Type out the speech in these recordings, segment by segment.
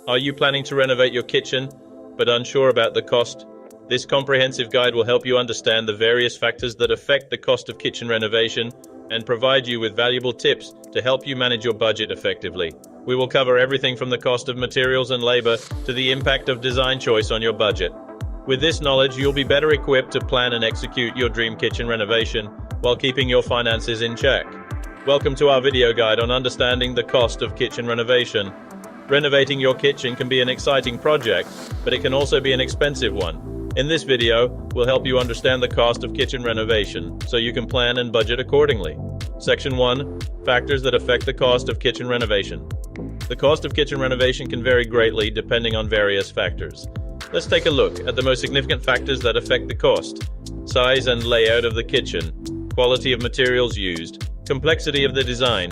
Are you planning to renovate your kitchen, but unsure about the cost? This comprehensive guide will help you understand the various factors that affect the cost of kitchen renovation and provide you with valuable tips to help you manage your budget effectively. We will cover everything from the cost of materials and labor to the impact of design choice on your budget. With this knowledge, you'll be better equipped to plan and execute your dream kitchen renovation while keeping your finances in check. Welcome to our video guide on understanding the cost of kitchen renovation. Renovating your kitchen can be an exciting project, but it can also be an expensive one. In this video, we'll help you understand the cost of kitchen renovation so you can plan and budget accordingly. Section 1. Factors that affect the cost of kitchen renovation. The cost of kitchen renovation can vary greatly depending on various factors. Let's take a look at the most significant factors that affect the cost. Size and layout of the kitchen, quality of materials used, complexity of the design,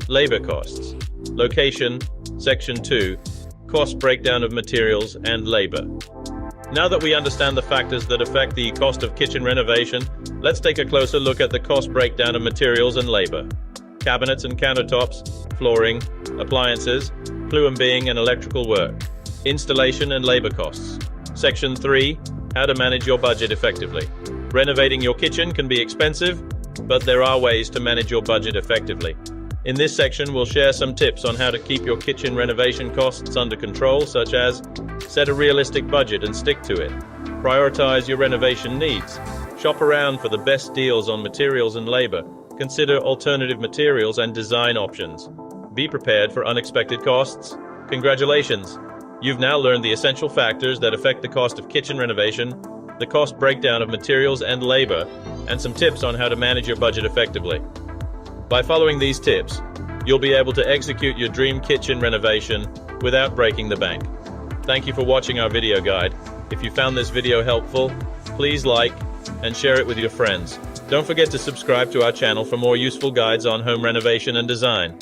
labor costs. Location. Section 2. Cost breakdown of materials and labor. Now that we understand the factors that affect the cost of kitchen renovation, let's take a closer look at the cost breakdown of materials and labor. Cabinets and countertops, flooring, appliances, plumbing and electrical work, installation and labor costs. Section 3. How to manage your budget effectively. Renovating your kitchen can be expensive, but there are ways to manage your budget effectively. In this section, we'll share some tips on how to keep your kitchen renovation costs under control, such as set a realistic budget and stick to it. Prioritize your renovation needs. Shop around for the best deals on materials and labor. Consider alternative materials and design options. Be prepared for unexpected costs. Congratulations! You've now learned the essential factors that affect the cost of kitchen renovation, the cost breakdown of materials and labor, and some tips on how to manage your budget effectively. By following these tips, you'll be able to execute your dream kitchen renovation without breaking the bank. Thank you for watching our video guide. If you found this video helpful, please like and share it with your friends. Don't forget to subscribe to our channel for more useful guides on home renovation and design.